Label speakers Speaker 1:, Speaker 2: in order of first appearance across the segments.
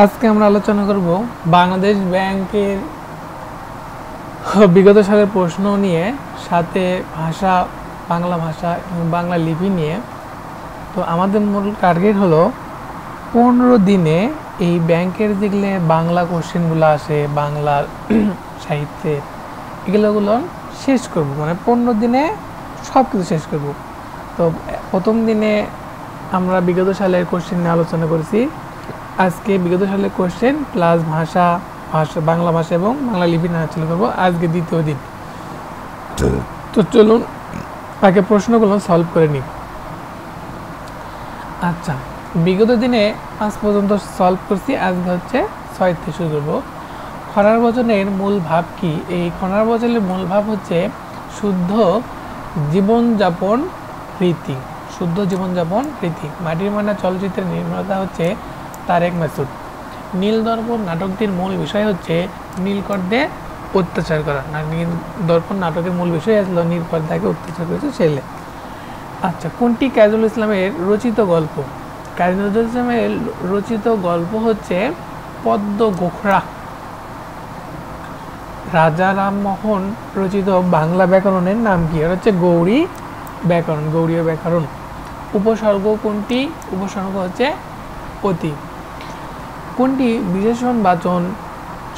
Speaker 1: আজকে আমরা আলোচনা করব বাংলাদেশ ব্যাংকের বিগত সালের প্রশ্ন নিয়ে, সাথে ভাষা, বাংলা ভাষা এবং বাংলা লিপি নিয়ে। তো আমাদের মূল টার্গেট হলো 15 দিনে এই ব্যাংকের যেগুলো বাংলা কোশ্চেনগুলো আসে বাংলার সাহিত্যে, এগুলো শেষ করব, মানে 15 দিনে সব কিছু শেষ করব। তো প্রথম দিনে আমরা বিগত সালের কোশ্চেন নিয়ে আলোচনা করেছি। আজকে বিগত সালের কোশ্চেন প্লাস ভাষা, বাংলা ভাষা এবং বাংলা লিপি নিয়ে আলোচনা করবো আজকে দ্বিতীয় দিন। তো চলুন আগে প্রশ্নগুলো সলভ করে নিই। আচ্ছা, বিগত দিনে আজ পর্যন্ত সলভ করছি, আজকে হচ্ছে 6 থেকে শুরু করবো। খরার বচনের মূল ভাব কি? এই খরার বচনের মূল ভাব হচ্ছে শুদ্ধ জীবনযাপন রীতি। শুদ্ধ জীবনযাপন রীতি। মাটির ময়না চলচ্চিত্রের নির্মাতা হচ্ছে তারেক মাসুদ। নীল দর্পণ নাটকটির মূল বিষয় হচ্ছে নীলকরদের অত্যাচার করা। নীল দর্পণ নাটকের মূল বিষয় আসলো নীলকরদাকে অত্যাচার করেছে ছেলে। আচ্ছা, কোনটি কাজী নজরুল ইসলামের রচিত গল্প? কাজী নজরুল ইসলামের রচিত গল্প হচ্ছে পদ্ম গোখরা। রাজা রামমোহন রচিত বাংলা ব্যাকরণের নাম কি? এটা হচ্ছে গৌড়ী ব্যাকরণ, গৌড়ীয় ব্যাকরণ। উপসর্গ কোনটি? উপসর্গ হচ্ছে অতি। কোনটি বিশেষণবাচন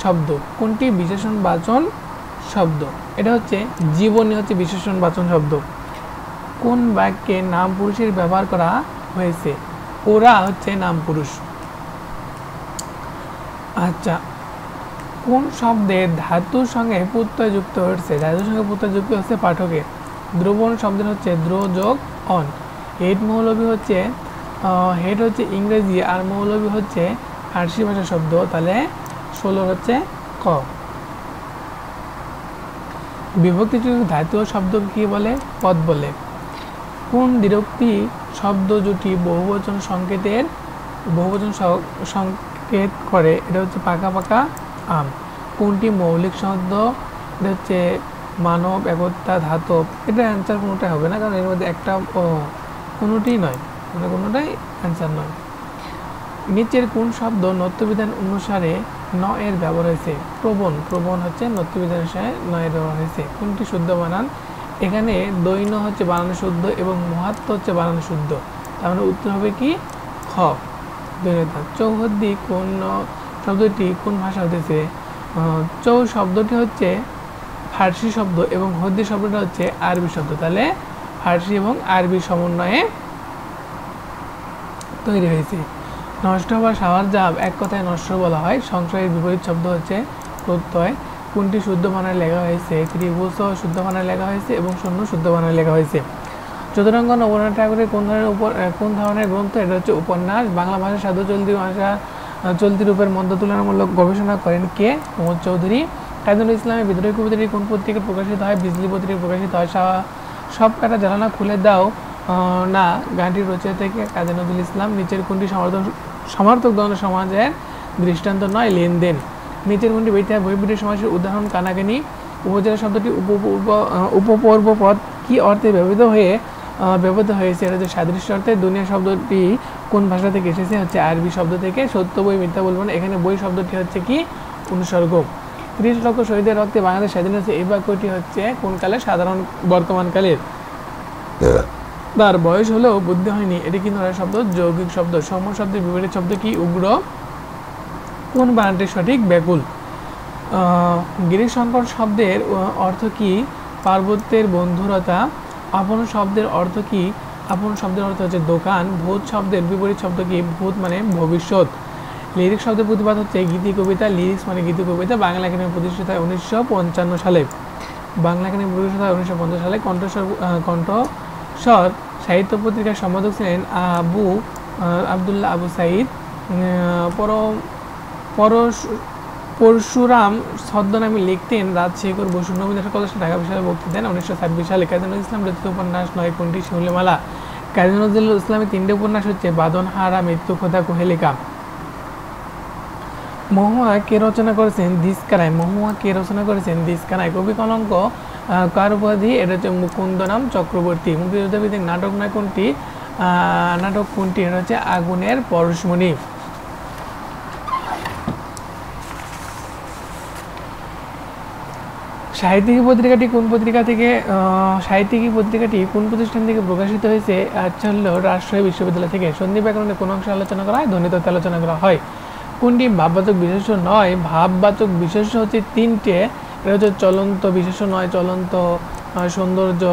Speaker 1: শব্দ? কোনটি বিশেষণবাচন শব্দ? এটা হচ্ছে জীবনী, হচ্ছে বিশেষণবাচন শব্দ। কোন বাক্যে নাম পুরুষের ব্যবহার করা হয়েছে? ওরা হচ্ছে নাম পুরুষ। আচ্ছা, কোন শব্দের ধাতুর সঙ্গে প্রত্যয় যুক্ত হচ্ছে? ধাতুর সঙ্গে প্রত্যয় যুক্ত হচ্ছে পাঠকে। দ্রবণ শব্দের হচ্ছে দ্র যোগ অন। হেড মৌলবী হচ্ছে হেড হচ্ছে ইংরেজি আর মৌলবী হচ্ছে ফার্সি ভাষা শব্দ, তাহলে 16 হচ্ছে ক। বিভক্তিযুক্ত ধাতুও শব্দ কি বলে? পদ বলে। কোন দ্বিরুক্তি শব্দ জুটি বহুবচন সংকেতের বহুবচন সংকেত করে? এটা হচ্ছে পাকা পাকা আম। কোনটি মৌলিক শব্দ? এটা হচ্ছে মানব, একতা, ধাতব। এটা অ্যান্সার কোনোটাই হবে না, কারণ এর মধ্যে একটা কোনোটিই নয়, মানে কোনোটাই অ্যান্সার নয়। নিচের কোন শব্দ নত্যবিধান অনুসারে ন এর ব্যবহার হয়েছে? প্রবণ। প্রবণ হচ্ছে নত্যবিধান অনুসারে ন এর ব্যবহার হয়েছে। কোনটি শুদ্ধ বানান? এখানে দৈন্য হচ্ছে বানানো শুদ্ধ এবং মহাত্ম হচ্ছে বানানো শুদ্ধ, তার মানে উত্তর হবে কি? খ, দৈন্যতা। চৌহদ্দি কোন শব্দটি কোন ভাষা হতেছে? চৌ শব্দটি হচ্ছে ফার্সি শব্দ এবং হদ্দি শব্দটা হচ্ছে আরবি শব্দ, তাহলে ফার্সি এবং আরবি সমন্বয়ে তৈরি হয়েছে। নষ্ট বা সাওয়ার জাব এক কথায় নষ্ট বলা হয়। সংশয়ের বিপরীত শব্দ হচ্ছে প্রত্যয়। কোনটি শুদ্ধ বানানে লেখা হয়েছে? ত্রিভুজ শুদ্ধ বানানে লেখা হয়েছে এবং শূন্য শুদ্ধ বানানে লেখা হয়েছে। চতুরঙ্গ নবরণনাথ ঠাকুরের কোন ধরনের গ্রন্থ? এটা হচ্ছে উপন্যাস। বাংলা ভাষা সাধু চলতি ভাষা চলতি রূপের মধ্য তুলনামূলক গবেষণা করেন কে? প্রমোদ চৌধুরী। কাজী নজরুল ইসলামের বিদ্রোহী কবিতাটি কোন পত্রিকায় প্রকাশিত হয়? বিজলি পত্রিকায় প্রকাশিত হয়। সব কাটা জ্বালানা খুলে দাও না গানটির রচয়িতা থেকে কাজী নজরুল ইসলাম। নিচের কোনটি সমর্থক দ্বন্দ্ব সমাজের দৃষ্টান্ত নয়? লেনদেন। নিচের কোনটি বৈবিধ্য সমাজের উদাহরণ? কানাকানি। উপজেলা শব্দটি উপপর্ব পদ কি অর্থে ব্যবহৃত হয়েছে? এটা হচ্ছে সাদৃশ্য অর্থে। দুনিয়া শব্দটি কোন ভাষা থেকে এসেছে? হচ্ছে আরবি শব্দ থেকে। সত্য বই মিথ্যা বলবো না, এখানে বই শব্দটি হচ্ছে কি? অনুসর্গ। 30 লক্ষ শহীদের রক্তে বাংলাদেশ স্বাধীন হয়েছে, এই বাক্যটি হচ্ছে কোন কালে? সাধারণ বর্তমান কালের। তার বয়স হলেও বুদ্ধি হয়নি, এটি কি ধরনের শব্দ? যৌগিক শব্দ। সম শব্দের বিপরীত শব্দ কি? উগ্র। কোন বানানটি সঠিক? ব্যাকুল। গিরিশঙ্কর শব্দের অর্থ কি? পার্বত্যের বন্ধুরতা। আপন শব্দের অর্থ কি? আপন শব্দের অর্থ হচ্ছে দোকান। ভূত শব্দের বিপরীত শব্দ কি? ভূত মানে ভবিষ্যৎ। লিরিক্স শব্দের প্রতিপাদ হচ্ছে গীতি কবিতা। লিরিক্স মানে গীতি কবিতা। বাংলা একাডেমি প্রতিষ্ঠিত হয় 1955 সালে। বাংলা একাডেমি প্রতিষ্ঠিত হয় 1950 সালে। কণ্ঠস্বর সাহিত্য পত্রিকার সম্পাদক ছিলেন আবদুল্লাহ আবু সাইদ। পরশুরাম ছদ্মনামে লিখতেন। রাজশেখর বসু নবীন কলেজে ঢাকা বিশ্ববিদ্যালয়ে বক্তৃতা দেন 1926 সালে। কাজী নজরুল ইসলাম রচিত উপন্যাস নয় কোনটি? শিউলিমালা। কাজী নজরুল ইসলামের 3টি উপন্যাস হচ্ছে বাঁধনহারা, মৃত্যু খোদা, কোহেলিকা। মহুয়া কে রচনা করেছেন? দিসকানায়। মহুয়া কে রচনা করেছেন? দিসকানায়। কবি কলঙ্ক কার উপাধি? এটা হচ্ছে মুকুন্দরাম চক্রবর্তী। মুক্তিযুদ্ধভিত্তিক নাটক নয় কোনটি? নাটক কোনটি? এটা হচ্ছে আগুনের পরশমণি। সাহিত্যিকী পত্রিকাটি কোন পত্রিকা থেকে সাহিত্যিকী পত্রিকাটি কোন প্রতিষ্ঠান থেকে প্রকাশিত হয়েছে? আচ্ছা হলো রাজশাহী বিশ্ববিদ্যালয় থেকে। সন্ধি ব্যাকরণে কোন অংশে আলোচনা করা হয়? ধ্বনি তত্ত্বে আলোচনা করা হয়। কোনটি ভাববাচক বিশেষ্য নয়? ভাববাচক বিশেষ্য হচ্ছে তিনটে। এটা হচ্ছে চলন্ত বিশেষ্য নয়, চলন্ত, সৌন্দর্য,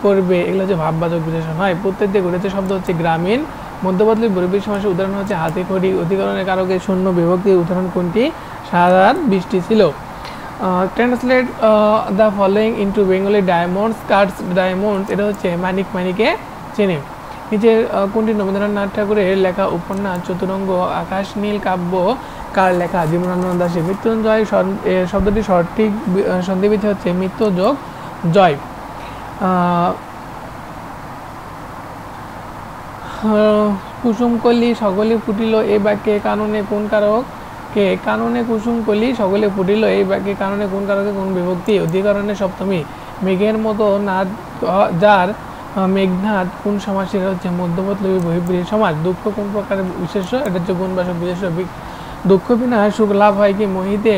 Speaker 1: করবে, এগুলো হচ্ছে ভাববাচক বিশেষ্য নয়। প্রত্যেক দিয়ে গঠিত শব্দ হচ্ছে গ্রামীণ। মধ্যপদী পরিবেশ সমাসের উদাহরণ হচ্ছে হাতে খড়ি। অধিকরণের কারকে শূন্য বিভক্তির উদাহরণ কোনটি? সারা রাত বৃষ্টি ছিল। Translate the following into Bengali. Diamonds Katz diamonds, এটা হচ্ছে মানিক মানিকে চেনে। নিচের কোনটি রবীন্দ্রনাথ ঠাকুরের লেখা উপন্যাস? চতুরঙ্গ। আকাশ নীল কাব্য কার লেখা? জীবনানন্দ দাশের। মৃত্যুঞ্জয় শব্দটি সঠিক সন্ধিবিচ্ছেদ হচ্ছে মৃত্যু যোগ জয়। কুসুমকলি সকলে ফুটিল এই বাক্যে কাননে কোন কারক? কে কাননে কুসুমকলি সকলে ফুটিল এই বাক্যে কাননে কোন কারকে কোন বিভক্তি? অধিকরণের সপ্তমী। মেঘের মতো নাদ যার মেঘনাদ কোন সমাসের? হচ্ছে মধ্যপদলোপী বহির্ব্রীহি সমাস। দুঃখ কোন প্রকারের বিশেষ্য? এটা হচ্ছে গুণবাচক বিশেষ্য। দুঃখ বিনা সুখ লাভ হয় কি মোহিতে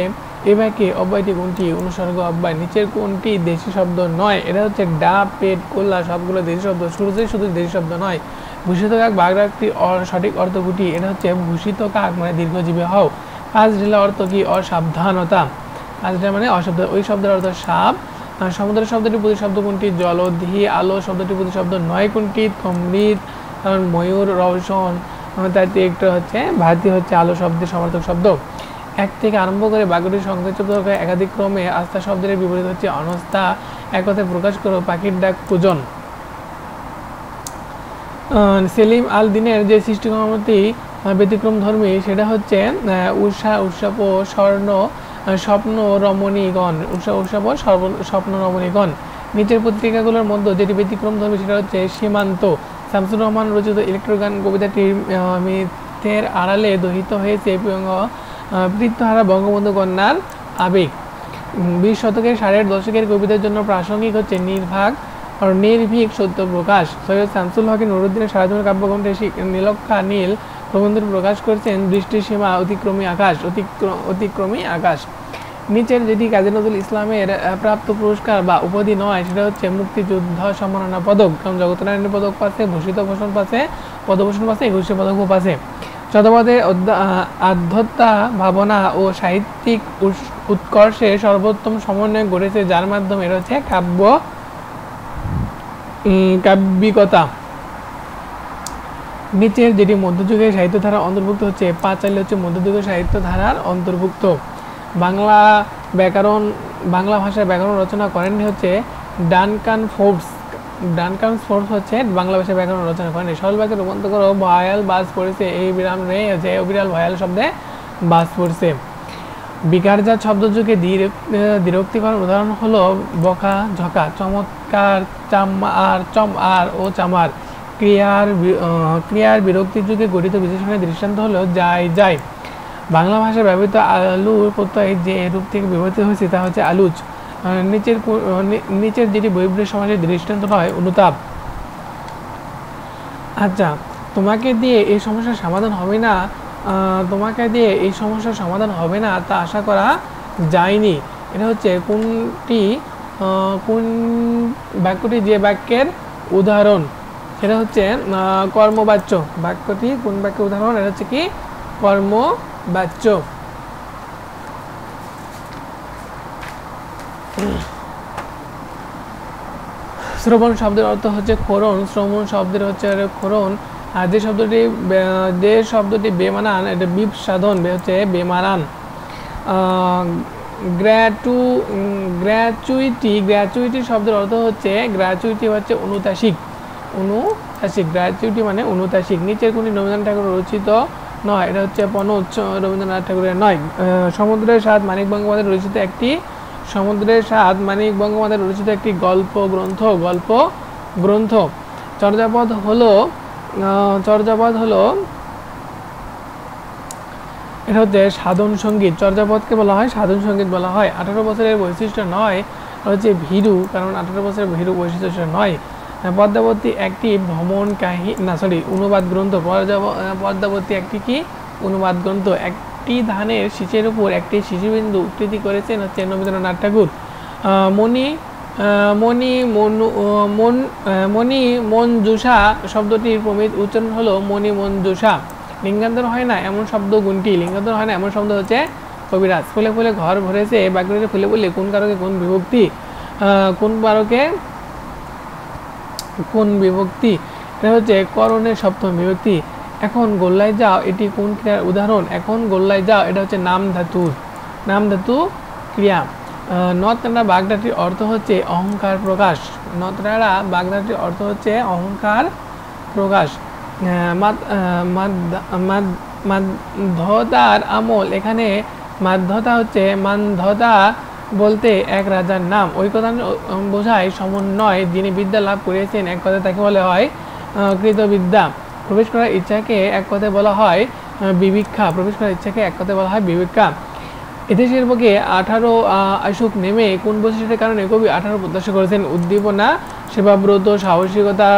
Speaker 1: এই বাক্যে অব্যয়টি কোনটি? অনুসর্গ অব্যয়। নিচের কোনটি দেশি শব্দ নয়? এটা হচ্ছে ডাব, পেট, কল্লা সবগুলো দেশি শব্দ। সূর্যই শুধু দেশি শব্দ নয়। ভূষিত কাক বাগড়াটির সঠিক অর্থ কোটি? এটা হচ্ছে ভূষিত কাক মানে দীর্ঘজীবী হও। পাঁচ ঢিলা অর্থ কি? অসাবধানতা। পাঁচ ঢিলা মানে অসাবধান। ওই শব্দের অর্থ সাপ। সমুদ্র শব্দটি প্রতিশব্দ কোনটি? জলধি। আলো শব্দটি প্রতিশব্দ নয় কোনটি? অমৃত। কারণ ময়ূর, রওশন, তার একটা হচ্ছে ভারতীয় হচ্ছে আলো শব্দের সমার্থক শব্দ। এক থেকে আরম্ভ করে বাক্যটির সংক্ষিপ্ত একাধিক ক্রমে আস্থা শব্দের বিপরীত হচ্ছে অনাস্থা। এক কথায় প্রকাশ করো পাখির ডাক পূজন। সেলিম আল দিনের যে সৃষ্টিকর্মটি ব্যতিক্রম ধর্মী সেটা হচ্ছে উষা, উৎসব, স্বর্ণ, স্বপ্ন রমণীগণ। উষা, উৎসব, স্বপ্ন রমণীগণ। নিচের পত্রিকাগুলোর মধ্যে যেটি ব্যতিক্রম ধর্মী সেটা হচ্ছে সীমান্ত। শামসুর রহমান রচিত ইলেকট্রোগান কবিতাটি মিথ্যের আড়ালে দহিত হয়েছে পৃথ্বহারা বঙ্গবন্ধু কন্যার আবেগ। 20 শতকের ষাটের দশকের কবিতার জন্য প্রাসঙ্গিক হচ্ছে নির্ভীক সত্য প্রকাশ। সৈয়দ শামসুল হকের নুরুদ্দিনের সারাজীবন কাব্যগ্রন্থে নীলক্ষা নীল প্রবন্ধ প্রকাশ করেছেন দৃষ্টির সীমা অতিক্রমী আকাশ। অতিক্রমী আকাশ। নিচের যেটি কাজী নজরুল ইসলামের প্রাপ্ত পুরস্কার বা উপাধি নয় সেটা হচ্ছে মুক্তিযুদ্ধ সম্মাননা পদক। কারণ জগৎনারায়ণ পদক পাচ্ছে, ভূষিত ভূষণ পাচ্ছে, পদ্মভূষণ পাচ্ছে, একুশে পদকও পাচ্ছে। শতপথের আধ্যাত্মা ভাবনা ও সাহিত্যিক উৎকর্ষের সর্বোত্তম সমন্বয় গড়েছে যার মাধ্যমে এটা হচ্ছে কাব্যিকতা। নিচের যেটি মধ্যযুগের সাহিত্য ধারার অন্তর্ভুক্ত হচ্ছে পাঁচালী হচ্ছে মধ্যযুগের সাহিত্য ধারার অন্তর্ভুক্ত। বাংলা ভাষায় ব্যাকরণ রচনা করেননি হচ্ছে ডানকান ফোর্বস। ডানকান ফোর্বস হচ্ছে বাংলা ভাষায় ব্যাকরণ রচনা করেননি। সরল বাক্যে রূপান্তর করো ভয়াল বাস পড়েছে এই বিরাম রে হচ্ছে অবিরাল ভয়াল শব্দে বাস পড়ছে। বিকারজাত শব্দযুগে দ্বিরুক্তিকরণ উদাহরণ হলো বকা, ঝকা, চমৎকার, চমআর ও চামার। ক্রিয়ার বিরক্তির যুগে গঠিত বিশেষণের দৃষ্টান্ত হলো যায় যায়। বাংলা ভাষায় ব্যবহৃত আলু প্রত্যয় যে রূপ থেকে ব্যবহৃত হয়েছে তা হচ্ছে আলুজ। নিচের যেটি বহির্ব্রীহি সমাসের দৃষ্টান্ত নয় অনুতাপ। আচ্ছা, তোমাকে দিয়ে এই সমস্যার সমাধান হবে না তা আশা করা যায়নি। এটা হচ্ছে কোন বাক্যটি যে বাক্যের উদাহরণ? সেটা হচ্ছে কর্মবাচ্য। বাক্যটি কোন বাক্যের উদাহরণ? এটা হচ্ছে কি কর্মবাচ্য। শ্রবণ শব্দের অর্থ হচ্ছে ক্ষরণ। শ্রবণ শব্দের হচ্ছে ক্ষরণ। আর যে শব্দটি বেমানান এটা বিপ সাধন হচ্ছে বেমানান। গ্র্যাচুইটি শব্দের অর্থ হচ্ছে গ্র্যাচুইটি হচ্ছে অনুতাসিক। গ্র্যাচুইটি মানে অনুতাসিক। নিচের কোনটি রবীন্দ্রনাথ ঠাকুর রচিত নয়? এটা হচ্ছে পনচ রবীন্দ্রনাথ ঠাকুরের নয়। সমুদ্রের স্বাদ মানিক বন্দ্যোপাধ্যায় রচিত একটি গল্প গ্রন্থ। চর্যাপদ হলো এটা হচ্ছে সাধন সঙ্গীত। চর্যাপদকে বলা হয় সাধন সঙ্গীত বলা হয়। 18 বছরের বৈশিষ্ট্য নয় হচ্ছে ভীরু, কারণ 18 বছরের ভীরু বৈশিষ্ট্য নয়। পদ্মাবতী একটি অনুবাদ গ্রন্থ। পদ্মাবতী একটি কি অনুবাদ গ্রন্থ। একটি ধানের শীষের উপর একটি শিশুবিন্দু উদ্ধৃতি করেছেন হচ্ছে রবীন্দ্রনাথ ঠাকুর। মণি মণি মণি মঞ্জুষা শব্দটির প্রমিত উচ্চারণ হলো মণি মঞ্জুষা। লিঙ্গান্তর হয় না এমন শব্দ কোনটি? লিঙ্গান্তর হয় না এমন শব্দ হচ্ছে কবিরাজ। ফুলে ফুলে ঘর ভরেছে বাক্যটিতে ফুলে ফুলে কোন কারকে কোন বিভক্তি? কোন কারকে কোন বিভক্তি? এটা হচ্ছে করণের সপ্তম বিভক্তি। এখন গোল্লায় যাও এটি কোন ক্রিয়ার উদাহরণ? এখন গোল্লায় যাও এটা হচ্ছে নাম ধাতু ক্রিয়া। নতরা বাগধাটির অর্থ হচ্ছে অহংকার প্রকাশ। নতরা বাগধাটির অর্থ হচ্ছে অহংকার প্রকাশ। মাধ্যতার আমল, এখানে মাধ্যতা হচ্ছে মানধতা বলতে এক রাজার নাম। ঐকতান বোঝায় সমন্বয়। যিনি বিদ্যা লাভ করিয়েছেন এক কথায় তাকে বলা হয় কৃতবিদ্যা। প্রবেশ করার ইচ্ছাকে এক কথায় বলা হয় বিবিক্ষা। প্রবেশ করার ইচ্ছাকে এক কথায় বলা হয় বিবিক্ষা। এদেশের বুকে 18 আশুক নেমে কোন বৈশিষ্ট্যের কারণে কবি 18 প্রত্যাশা করেছেন? উদ্দীপনা, সেবাব্রত, সাহসিকতা,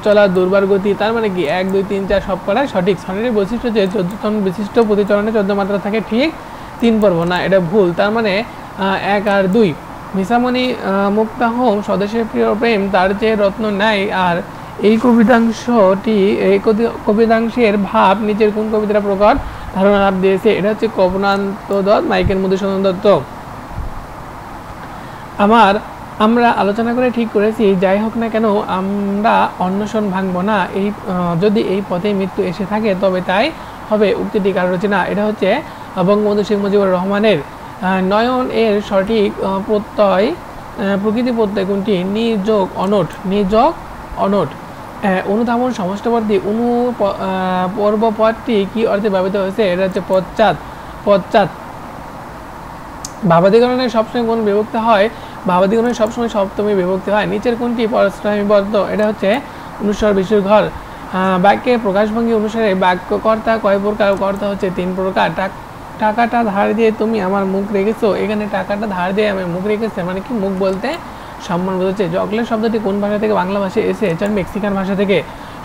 Speaker 1: চলা, দুর্বার গতি। তার মানে কি 1 2 3 4 সব করা সঠিক। সনেটের বৈশিষ্ট্য যে 14 চরণ বিশিষ্ট, প্রতি চরণে 14 মাত্রা থাকে, ঠিক 3 পর্ব না, এটা ভুল। তার মানে 1 আর 2। মিসামণি মুক্তাহোম স্বদেশের প্রিয় প্রেম তার চেয়ে রত্ন নাই। আর এই কবিতাংশের ভাব নিচের কোন কবিতাটা প্রকট ধারণা লাভ দিয়েছে? এটা হচ্ছে কবনান্ত দত্ত, মাইকেল মধুসূদন দত্ত। আমরা আলোচনা করে ঠিক করেছি যাই হোক না কেন আমরা অন্বেষণ ভাঙবো না। যদি এই পথে মৃত্যু এসে থাকে তবে তাই হবে। উক্তিটি কার রচনা? এটা হচ্ছে বঙ্গবন্ধু শেখ মুজিবুর রহমানের। নয়ন এর সঠিক প্রত্যয় প্রকৃতি প্রত্যয় কোনটি? নিযোগ অনট। অনুধাবন সমষ্টিবর্তী পূর্বপদটি কি অর্থে ব্যবহৃত হয়েছে? এটা হচ্ছে পশ্চাৎ। ভাবাদিগণের সবসময় কোন বিভক্তি হয়? ভাবাদিগণের সবসময় সপ্তমী বিভক্তি হয়। নিচের কোনটি পরস্পরানুবর্ত? এটা হচ্ছে অনুস্বর বিশুর ঘর। বাক্যে প্রকাশভঙ্গি অনুসারে বাক্যকর্তা কয় প্রকার? কর্তা হচ্ছে 3 প্রকার। টাকাটা ধার দিয়ে তুমি আমার মুখ রেখেছো। এখানে টাকাটা ধার দিয়ে আমি মুখ রেখেছে মানে কি? মুখ বলতে সম্মান বোঝাচ্ছে। চকলেট শব্দটি কোন ভাষা থেকে বাংলা ভাষায় এসেছে? এটা মেক্সিকান ভাষা থেকে।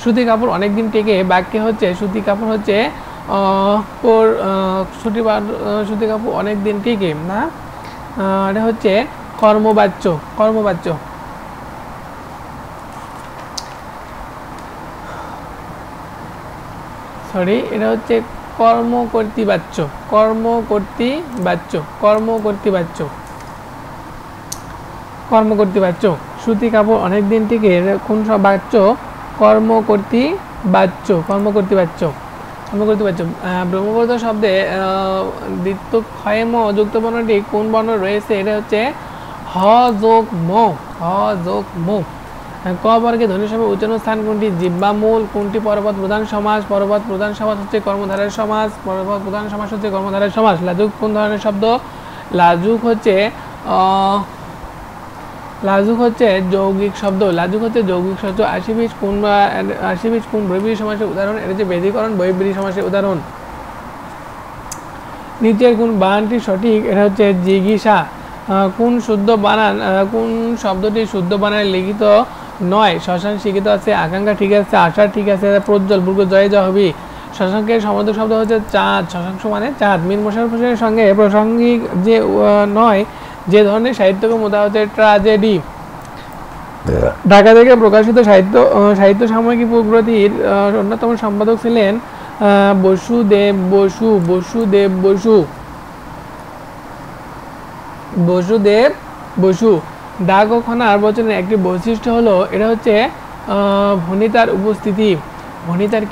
Speaker 1: সুতি কাপড় অনেকদিন টেকে, বাক্যে হচ্ছে সুতি কাপড় হচ্ছে সুতি কাপড় অনেকদিন টেকে না, এটা হচ্ছে কর্মবাচ্য। এটা হচ্ছে কর্মকর্তৃবাচ্য। সুতি কাপড় অনেকদিন টিকে কোন সব বাচ্য? কর্মকর্তৃবাচ্য। ব্রহ্মপুত্র শব্দে দ্বিত্ব ক্ষয়ম যুক্ত বর্ণটি কোন বর্ণ রয়েছে? এটা হচ্ছে হ যোগ ম। ক বর্গে ধ্বনি সমেত উচ্চারণ স্থান কোনটি? জিহ্বা মূল। কোনটি পরপদ প্রধান সমাস? পরপদ প্রধান সমাস হচ্ছে কর্মধারয় সমাস। পরপদ প্রধান সমাস হচ্ছে কর্মধারয় সমাস। লাজুক কোন ধরনের শব্দ? লাজুক হচ্ছে যৌগিক শব্দ। আশিবিজ কোন বৈব্রী সমাসের উদাহরণ? এটা হচ্ছে বেদীকরণ বৈব্রী সমাসের উদাহরণ। নিচের কোন বানানটি সঠিক? এটা হচ্ছে জিজ্ঞাসা। কোন শব্দটি শুদ্ধ বানানে লিখিত নয়? শশাঙ্ক শিক্ষিত আছে, আকাঙ্ক্ষা ঠিক আছে, আশা ঠিক আছে, প্রজ্জ্বল বুর্গ জয় যা হবে। শশাঙ্কের সমার্থক শব্দ হচ্ছে চাঁদ। শশাঙ্ক মানে চাঁদ। মীর মশাররফ হোসেনের সঙ্গে প্রাসঙ্গিক যে নয় যে ধরনের সাহিত্যকর্ম তা হচ্ছে ট্র্যাজেডি। ঢাকা থেকে প্রকাশিত সাহিত্য সাময়িকী প্রগতির অন্যতম সম্পাদক ছিলেন বসুদেব বসু। দাগ ও খনার বচনের একটি বৈশিষ্ট্য হলো এটা হচ্ছে ভণিতার উপস্থিতি। ভণিতার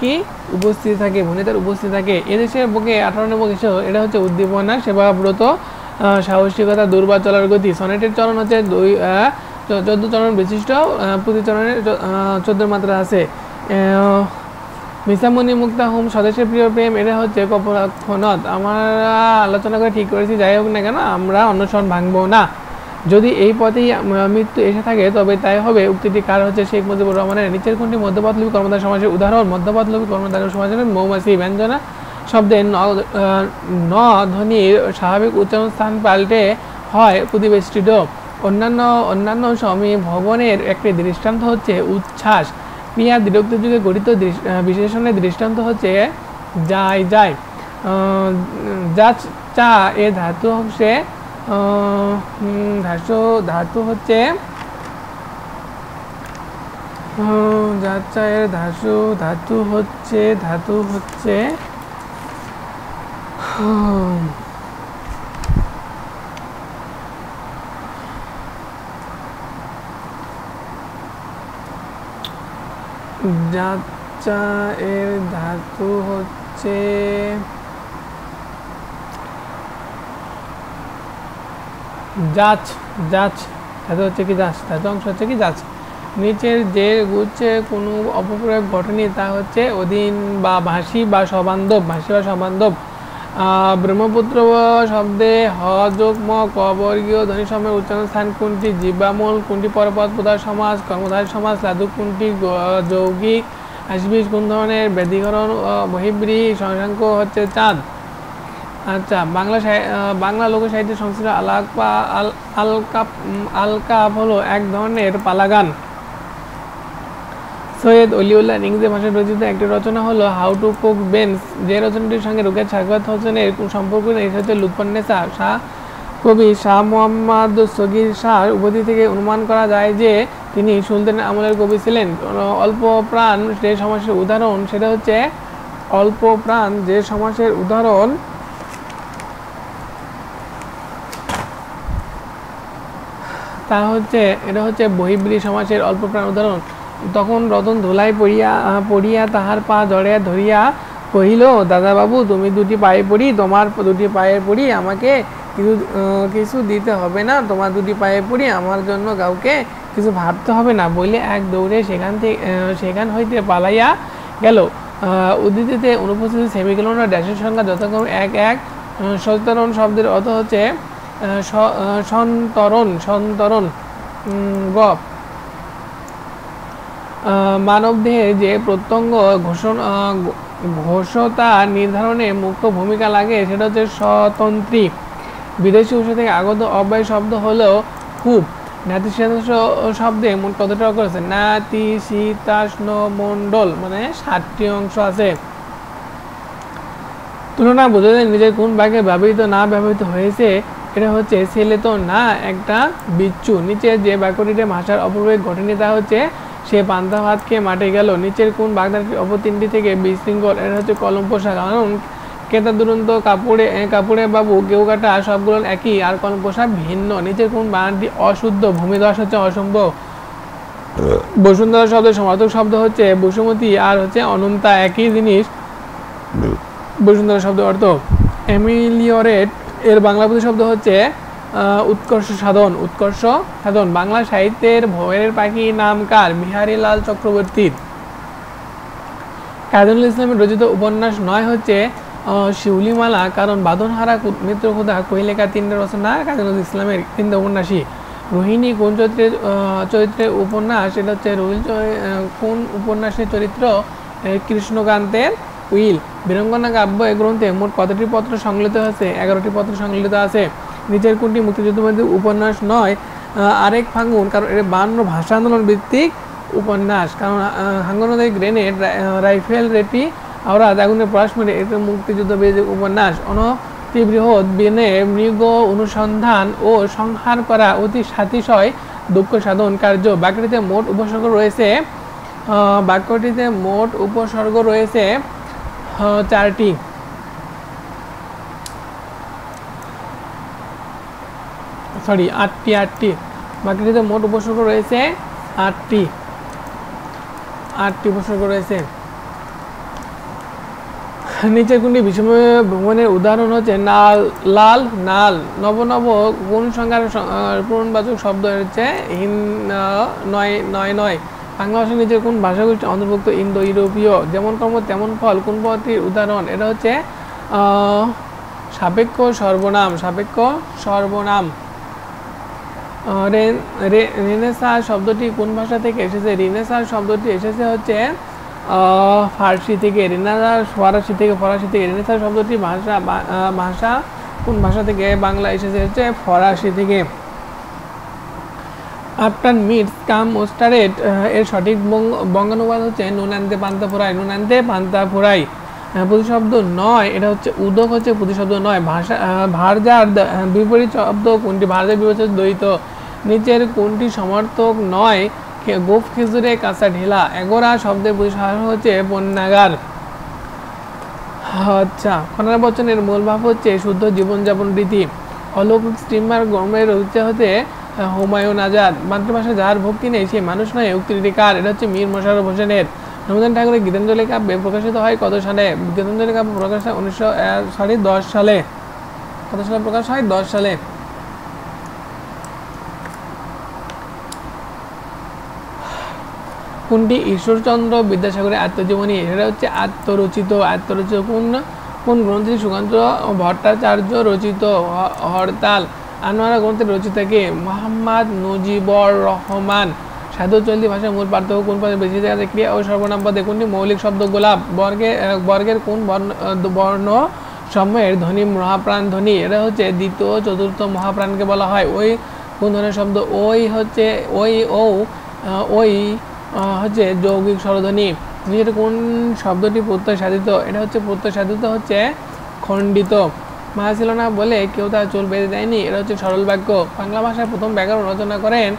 Speaker 1: উপস্থিতি থাকে। এদেশের বুকে 18 নম্বর এটা হচ্ছে উদ্দীপনা, সেবাব্রত, সাহসিকতা, দুর্বার চলার গতি। সনেটের চরণ হচ্ছে 14 চরণ বিশিষ্ট, প্রতি চরণে 14 মাত্রা আছে। মিসামণি মুক্তাহোম স্বদেশের প্রিয় প্রেম, এটা হচ্ছে কপোতাক্ষ নদ। আমরা আলোচনা করে ঠিক করেছি যাই হোক না কেন আমরা অন্বেষণ ভাঙবো না। যদি এই পথেই মৃত্যু এসে থাকে তবে তাই হবে। উক্তিটি কার? হচ্ছে শেখ মুজিবুর রহমানের। নিচের কোনটি মধ্যপদলোপী কর্মধারয় সমাসের উদাহরণ? মধ্যপদলোপী কর্মধারয় সমাসের মৌমাছি। ব্যঞ্জনা শব্দে ন ধ্বনির স্বাভাবিক উচ্চারণ স্থান পাল্টে হয় প্রতিবেষ্টিত। অন্যান্য সমীভবনের একটি দৃষ্টান্ত হচ্ছে উচ্ছ্বাস। ক্রিয়া বিরক্তি যুগে গঠিত বিশেষণের দৃষ্টান্ত হচ্ছে যায়। চা এ ধাতু অংশে ধাতু হচ্ছে যাচাইয়ের ধাতু হচ্ছে যাচাইয়ের ধাতু হচ্ছে যাচ ধাতু হচ্ছে কি যাচ, ধাতু অংশ হচ্ছে কি যাচ। নিচের যে গুচ্ছে কোনো অপপ্রয়োগ ঘটেনি তা হচ্ছে অধীন বা ভাষী বা সবান্ধব। ব্রহ্মপুত্র শব্দে হ যোগ ম ক বর্গীয় ধ্বনি সময়ের উচ্চারণ স্থান কোনটি? জিহ্বামূল। কোনটি পরপদ প্রধান সমাস? কর্মধারী সমাস। লাঘু কোনটি? যৌগিক। আশবিশ কোন ধরনের? ব্যধিকরণ বহিব্রী। শশাঙ্ক হচ্ছে চাঁদ। আচ্ছা, বাংলা লোকসাহিত্যের সংশ্লিষ্ট আলকাপ হলো এক ধরনের পালাগান। সৈয়দ অলিউল্লাহ ইংরেজি ভাষায় রচিত একটি রচনা হলো হাউ টু কুক বেনস। যে রচনাটির সঙ্গে রোকেয়া সাখাওয়াত হোসেনের সম্পর্ক নেই সেটা হচ্ছে লুৎফুন্নেসা। কবি শাহ মোহাম্মদ সগীর শাহ উপাধি থেকে অনুমান করা যায় যে তিনি সুলতানের আমলের কবি ছিলেন। অল্প প্রাণ যে সমাসের উদাহরণ সেটা হচ্ছে অল্প প্রাণ যে সমাসের উদাহরণ এটা হচ্ছে বহিব্রী সমাসের অল্প প্রাণ উদাহরণ। তখন রতন ধুলাই পড়িয়া তাহার পা জড়িয়া ধরিয়া কহিল, দাদাবাবু তুমি দুটি পায়ে পড়ি, তোমার দুটি পায়ে পড়ি, আমাকে কিছু দিতে হবে না, তোমার দুটি পায়ে পড়ি, আমার জন্য কাউকে কিছু ভাবতে হবে না বলে এক দৌড়ে সেখান হইতে পালাইয়া গেল। উদ্ধৃতিতে অনুপস্থিত সেমিকোলন ও ড্যাশের সংখ্যা যথাক্রমে ১ ১। সন্তরণ শব্দের অর্থ হচ্ছে সন্তরণ। গ মানবদেহে যে প্রত্যঙ্গ ঘোষতা নির্ধারণে মুখ্য ভূমিকা লাগে সেটা হচ্ছে স্বতন্ত্রী। বিদেশি উৎস থেকে আগত অব্যয় শব্দ হলো খুব। নাতিশীতোষ্ণ শব্দে মোট কতটা অক্ষর আছে? নাতিশীতোষ্ণ মণ্ডল মানে ৭টি অংশ আছে। তুলনা বোঝা যায় নিজের কোন বাক্যে ব্যবহৃত না ব্যবহৃত হয়েছে। এটা হচ্ছে ছেলে তো না একটা বিচ্ছু। নিচে যে বাক্যটিতে ভাষার অপপ্রয়োগ ঘটেনি তা হচ্ছে সে পান্তা ভাত খেয়ে মাঠে গেল। নিচের কোন বাগধারাটি অপর তিনটি থেকে বিশৃঙ্খল? এটা হচ্ছে কলম পোষা। কারণ কেতা দুরন্ত কাপড়ে বাবু কেউ কাটা সবগুলো একই আর কলম পোষা ভিন্ন। নিচের কোন বানানটি অশুদ্ধ? ভূমিধস হচ্ছে অসম্ভব। বসুন্ধরা শব্দের সমার্থক শব্দ হচ্ছে বসুমতী আর হচ্ছে অনন্তা, একই জিনিস। বসুন্ধরা শব্দের অর্থ। এমিলিওরেট এর বাংলা প্রতিশব্দ হচ্ছে উৎকর্ষ সাধন। বাংলা সাহিত্যের ভোরের পাখি নাম কার? বিহারীলাল চক্রবর্তীর। কাজী নজরুল ইসলামের রচিত উপন্যাস ৯ হচ্ছে শিউলিমালা। কারণ বাঁধনহারা মিত্রক্ষুধা কৈলেকা ৩টা রচনা কাজী নজরুল ইসলামের ৩টা উপন্যাসই। রোহিণী কোন চরিত্রের উপন্যাস? এটা হচ্ছে কোন উপন্যাসের চরিত্র? কৃষ্ণকান্তের উইল। বীরাঙ্গনা কাব্য এ গ্রন্থে মোট কতটি পত্র সংকলিত আছে? ১১টি পত্র সংকলিত আছে। নিচের কোনটি মুক্তিযুদ্ধবাদী উপন্যাস নয়? আরেক ফাঙ্গুন, কারণ এর ৫২ ভাষা আন্দোলন ভিত্তিক উপন্যাস। কারণ হাঙ্গরদের গ্রেনেড রাইফেল রেটি আওরাত আগুনের পরস্পরে এটা মুক্তিযুদ্ধবাদী উপন্যাস। অনতিবৃহৎ বিনে মৃগ অনুসন্ধান ও সংহার করা অতি সাতিশয় দুঃখ সাধন কার্য। বাক্যটিতে মোট উপসর্গ রয়েছে ৪টি। সরি ৮টি। বাক্যটিতে মোট উপসর্গ রয়েছে ৮টি উপসর্গ রয়েছে। নিচের কোনটি বিষময় ভ্রমণের উদাহরণ হচ্ছে লাল নাল। নব কোন সংখ্যার পূরণবাচক শব্দ হচ্ছে নয়। বাংলা ভাষার নিচের কোন ভাষাগোষ্ঠী অন্তর্ভুক্ত? ইন্দো ইউরোপীয়। যেমন কর্ম তেমন ফল কোন পদটির উদাহরণ? এটা হচ্ছে সাপেক্ষ সর্বনাম। রেনেসাঁ শব্দটি কোন ভাষা থেকে এসেছে? রেনেসাঁ শব্দটি এসেছে হচ্ছে ফরাসি থেকে। রেনেসাঁ শব্দটি ভাষা কোন ভাষা থেকে? বাংলা এসেছে হচ্ছে ফরাসি থেকে। আফটার মিটস কাম স্টারেট এর সঠিক বঙ্গানুবাদ হচ্ছে নুন আনতে পান্তা ফুরাই। প্রতিশব্দ নয়, এটা হচ্ছে উদক হচ্ছে প্রতিশব্দ নয়। ভাষা ভার্যার বিপরীত শব্দ কোনটি? ভার্যার বিপরীত দ্বৈত। নিচের কোনটি সমর্থক নয়? গোফ খেজুরে কাঁচা ঢেলা। এগোরা শব্দের প্রতিশব্দ হচ্ছে বন্যাগার। আচ্ছা, খনার বচনের মূল ভাব হচ্ছে শুদ্ধ জীবনযাপন রীতি। অলৌকিক স্টিমার গরমের রচিত হতে হুমায়ুন আজাদ। মাতৃভাষা যার ভক্তি নেই সে মানুষ নয়, উক্তিটি কার? এটা হচ্ছে মীর মশাররফ হোসেনের। রবীন্দ্রনাথ ঠাকুরের গীতাঞ্জলি কাব্যে প্রকাশিত হয় কত সালে? গীতাঞ্জলি কাব্য প্রকাশ হয় 10 সালে। কত সালে প্রকাশ হয়? 10 সালে। কোনটি ঈশ্বরচন্দ্র বিদ্যাসাগরের আত্মজীবনী? এটা হচ্ছে আত্মরচিত। আত্মরচিত কোন গ্রন্থটি সুকান্ত ভট্টাচার্য রচিত? হরতাল। আনোয়ারা গ্রন্থের রচিতা কে? মোহাম্মদ মুজিবুর রহমান। সাধু চলতি ভাষার মূল পার্থক্য কোন পদে বেশি দেখা যায়? ক্রিয়া ও সর্বনাম পদে। কোনটি মৌলিক শব্দ? গোলাপ। বর্গের কোন বর্ণ সমূহের ধ্বনি মহাপ্রাণ ধ্বনি? এটা হচ্ছে দ্বিতীয় চতুর্থ মহাপ্রাণকে বলা হয়। ওই কোন ধরনের শব্দ? ওই হচ্ছে ওই হচ্ছে যৌগিক স্বরধ্বনি। নিচের কোন শব্দটি প্রত্যয় সাধিত? এটা হচ্ছে প্রত্যয় সাধিত হচ্ছে খণ্ডিত। মা ছিল না বলে কেউ তার চুল বেঁধে দেয়নি, এটা হচ্ছে সরল বাক্য। বাংলা ভাষায় প্রথম ব্যাকরণ রচনা করেন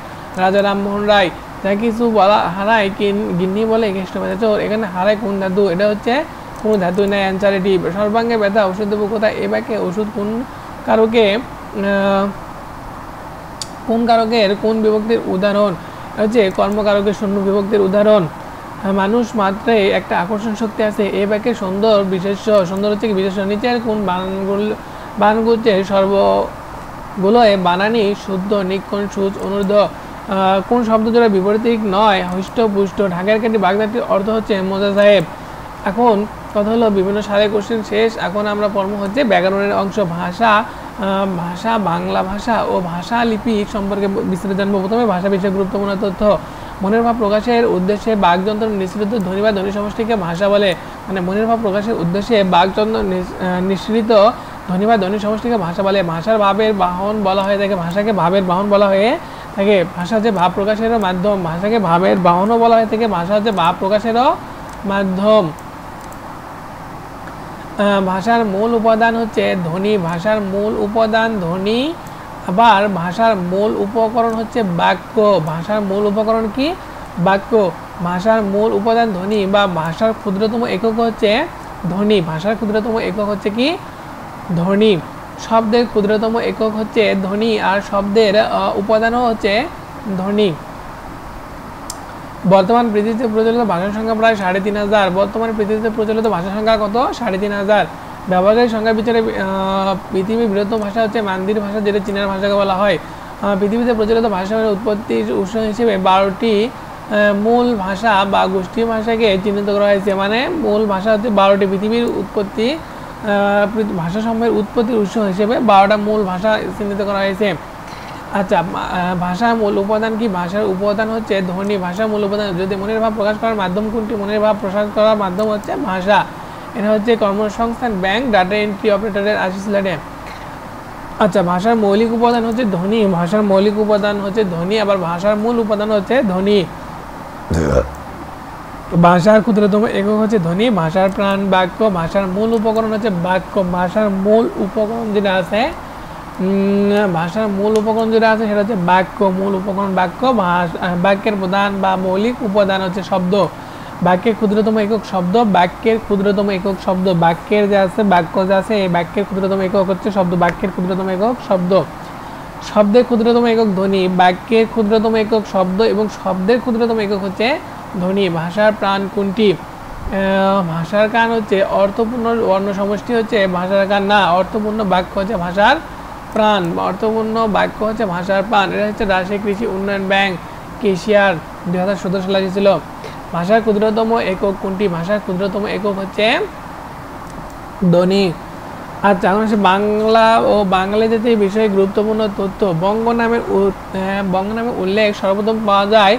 Speaker 1: রাজা রামমোহন রায়। যা কিছু বলা হারায় গিন্নি বলে কেষ্ট ব্যথা চোর। এখানে হারায় কোন ধাতু? এটা হচ্ছে কোন ধাতু নেই? অ্যান্সার এটি। সর্বাঙ্গে ব্যথা ওষুধ দেবো কোথায়? এ বাক্যে ওষুধ কোন কারকের কোন বিভক্তির উদাহরণ? হচ্ছে কর্মকারকের শূন্য বিভক্তির উদাহরণ। মানুষ মাত্রায় একটা আকর্ষণ শক্তি আছে। এ বাক্যে সুন্দর বিশেষ্য। সুন্দর হচ্ছে কি বিশেষ্য। নিচের কোন বানানগুলোর সর্বগুলোয় বানানি শুদ্ধ? নিক্ষণ, সূচ, অনুর্ধ। কোন শব্দ জোড়া বিপরীতিক নয়? হৃষ্ট পুষ্ট। ঢাকার কাঠি বাগদাটির অর্থ হচ্ছে মোজা সাহেব। এখন কথা হলো বিভিন্ন সালের কোশ্চেন শেষ। এখন আমরা পড়ব হচ্ছে ব্যাকরণের অংশ। ভাষা বাংলা ভাষা ও ভাষা লিপি সম্পর্কে বিস্তারিত জানবো। প্রথমে ভাষা বিষয়ে গুরুত্বপূর্ণ তথ্য। মনের ভাব প্রকাশের উদ্দেশ্যে বাকযন্ত্র নিঃসৃত ধ্বনি বা ধ্বনি সমষ্টিকে ভাষা বলে। মানে মনের ভাব প্রকাশের উদ্দেশ্যে বাকযন্ত্র নিঃসৃত ধ্বনি বা ধ্বনি সমষ্টিকে ভাষা বলে। ভাষার ভাবের বাহন বলা হয়ে থাকে। ভাষাকে ভাবের বাহন বলা হয়ে থাকে। ভাষা হচ্ছে ভাব প্রকাশেরও মাধ্যম। ভাষাকে ভাবের বাহনও বলা হয়ে থাকে। ভাষা হচ্ছে ভাব প্রকাশেরও মাধ্যম। ভাষার মূল উপাদান হচ্ছে ধ্বনি। ভাষার মূল উপাদান ধ্বনি। আবার ভাষার মূল উপকরণ হচ্ছে বাক্য। ভাষার মূল উপকরণ কি? বাক্য। ভাষার মূল উপাদান ধ্বনি বা ভাষার ক্ষুদ্রতম একক হচ্ছে ধ্বনি। ভাষার ক্ষুদ্রতম একক হচ্ছে কি? ধ্বনি। শব্দের ক্ষুদ্রতম একক হচ্ছে ধ্বনি আর শব্দের উপাদানও হচ্ছে ধ্বনি। বর্তমান পৃথিবীতে প্রচলিত ভাষার সংখ্যা প্রায় ৩৫০০। বর্তমানে পৃথিবীতে প্রচলিত ভাষার সংখ্যা কত? ৩৫০০। ব্যবহারকারী সংখ্যার বিচারে পৃথিবীর বৃহত্তম ভাষা হচ্ছে মান্দির ভাষা, যেটা চীনের ভাষাকে বলা হয়। পৃথিবীতে প্রচলিত ভাষার উৎপত্তির উৎস হিসেবে 12টি মূল ভাষা বা গোষ্ঠী ভাষাকে চিহ্নিত করা হয়েছে। মানে মূল ভাষা হচ্ছে 12টি। পৃথিবীর উৎপত্তি ভাষা সমূহের উৎপত্তির উৎস হিসেবে 12টা মূল ভাষা চিহ্নিত করা হয়েছে। আচ্ছা, ভাষার মূল উপাদান কি? ভাষার উপাদান হচ্ছে ধ্বনি। ভাষার মূল উপাদান। যদি মনের ভাব প্রকাশ করার মাধ্যম কোনটি? মনের ভাব প্রকাশ করার মাধ্যম হচ্ছে ভাষা। এটা হচ্ছে কর্মসংস্থান ব্যাংক, ডাটা এন্ট্রি অপারেটরের 80 স্লাইডে। আচ্ছা, ভাষার মৌলিক উপাদান হচ্ছে ধ্বনি। ভাষার মৌলিক উপাদান হচ্ছে ধ্বনি। আবার ভাষার মূল উপাদান হচ্ছে ধ্বনি। ভাষার ক্ষুদ্রতম একক হচ্ছে ধ্বনি। ভাষার প্রাণ বাক্য। ভাষার মূল উপকরণ হচ্ছে বাক্য। ভাষার মূল উপকরণ যেটা আছে সেটা হচ্ছে বাক্য। মূল উপকরণ বাক্য। বাক্যের প্রধান বা মৌলিক উপাদান হচ্ছে শব্দ। বাক্যের ক্ষুদ্রতম একক শব্দ। বাক্যের ক্ষুদ্রতম একক শব্দ। বাক্যের যে আছে বাক্য যে আছে এই বাক্যের ক্ষুদ্রতম একক হচ্ছে শব্দ। বাক্যের ক্ষুদ্রতম একক শব্দ। শব্দের ক্ষুদ্রতম একক ধ্বনি। বাক্যের ক্ষুদ্রতম একক শব্দ এবং শব্দের ক্ষুদ্রতম একক হচ্ছে ধ্বনি। ভাষার প্রাণ কোনটি? ভাষার কান হচ্ছে অর্থপূর্ণ বর্ণ সমষ্টি হচ্ছে ভাষার কান না। অর্থপূর্ণ বাক্য হচ্ছে ভাষার প্রাণ। অর্থপূর্ণ বাক্য হচ্ছে ভাষার প্রাণ। এটা হচ্ছে রাজশাহী কৃষি উন্নয়ন ব্যাংক কেশিয়ার 2017 সালে এসেছিল। ভাষার ক্ষুদ্রতম একক কোনটি? ভাষার ক্ষুদ্রতম একক হচ্ছে ধ্বনি। আচ্ছা, এখন হচ্ছে বাংলা ও বাঙালি জাতির বিষয়ে গুরুত্বপূর্ণ তথ্য। বঙ্গ নামের উল্লেখ সর্বপ্রথম পাওয়া যায়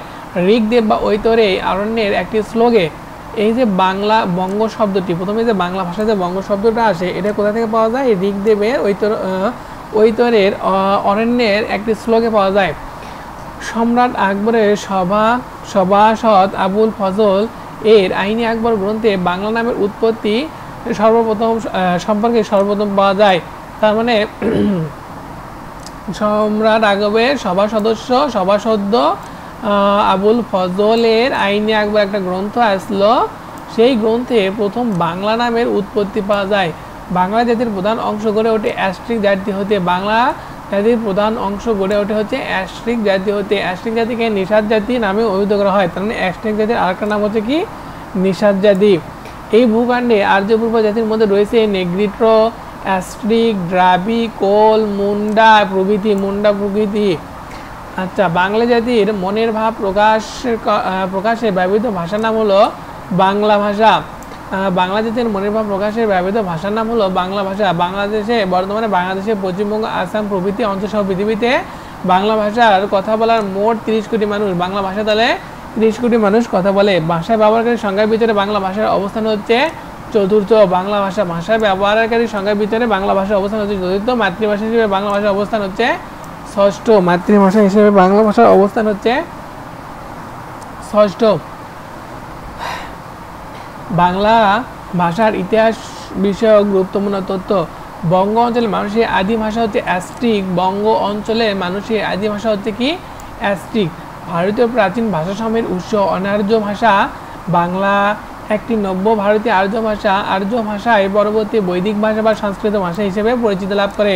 Speaker 1: ঋগ্বেদ বা ঐতরে আরণ্যের একটি শ্লোকে। এই যে বাংলা বঙ্গ শব্দটি, প্রথমে যে বাংলা ভাষায় যে বঙ্গ শব্দটা আসে এটা কোথা থেকে পাওয়া যায়? ঋগ্বেদের ঐতরের অরণ্যের একটি শ্লোকে পাওয়া যায়। সম্রাট আকবরের সভাসদ আবুল ফজল এর আইনি আকবর গ্রন্থে বাংলা নামের উৎপত্তি সম্পর্কে সর্বপ্রথম পাওয়া যায়। তার মানে সম্রাট আকবরের সভাসদ আবুল ফজলের আইনে আকবর একটা গ্রন্থ আসলো, সেই গ্রন্থে প্রথম বাংলা নামের উৎপত্তি পাওয়া যায়। বাংলা জাতির প্রধান অংশ গড়ে ওঠে অ্যাস্ট্রিক জাতি হতে। বাংলা জাতির প্রধান অংশ গড়ে ওঠে হচ্ছে অ্যাস্ট্রিক জাতি হতে। অ্যাস্ট্রিক জাতিকে নিষাদ জাতি নামে অভিহিত করা হয়। তার মানে অ্যাস্ট্রিক জাতির আরেকটা নাম হচ্ছে কি নিষাদ জাতি। এই ভূখণ্ডে আর্য পূর্ব জাতির মধ্যে রয়েছে নেগ্রিটো, অ্যাস্ট্রিক, দ্রাবি, কোল, মুন্ডা প্রভৃতি। আচ্ছা, বাংলা জাতির মনের ভাব প্রকাশে ব্যবহৃত ভাষার নাম হলো বাংলা ভাষা। বাংলা জাতির মনের ভাব প্রকাশের ব্যবহৃত ভাষার নাম হলো বাংলা ভাষা। বর্তমানে বাংলাদেশে পশ্চিমবঙ্গ, আসাম প্রভৃতি অঞ্চল সহ পৃথিবীতে বাংলা ভাষার কথা বলার মোট 30 কোটি মানুষ। বাংলা ভাষা তাহলে 30 কোটি মানুষ কথা বলে। ভাষায় ব্যবহারকারী সংখ্যার বিচারে বাংলা ভাষার অবস্থান হচ্ছে চতুর্থ। বাংলা ভাষায় ব্যবহারকারী সংখ্যার বিচারে বাংলা ভাষার অবস্থান হচ্ছে চতুর্থ। মাতৃভাষা হিসেবে বাংলা ভাষার অবস্থান হচ্ছে ষষ্ঠ। মাতৃভাষা হিসেবে বাংলা ভাষার অবস্থান হচ্ছে ষষ্ঠ। বাংলা ভাষার ইতিহাস বিষয়ক গুরুত্বপূর্ণ তথ্য। বঙ্গ অঞ্চলের মানুষের আদি ভাষা হচ্ছে অ্যাস্ট্রিক। বঙ্গ অঞ্চলের মানুষের আদি ভাষা হচ্ছে কি অ্যাস্ট্রিক। ভারতীয় প্রাচীন ভাষাসমূহের উৎস অনার্য ভাষা। বাংলা একটি নব্য ভারতীয় আর্য ভাষা। আর্য ভাষায় পরবর্তী বৈদিক ভাষা বা সংস্কৃত ভাষা হিসেবে পরিচিতি লাভ করে।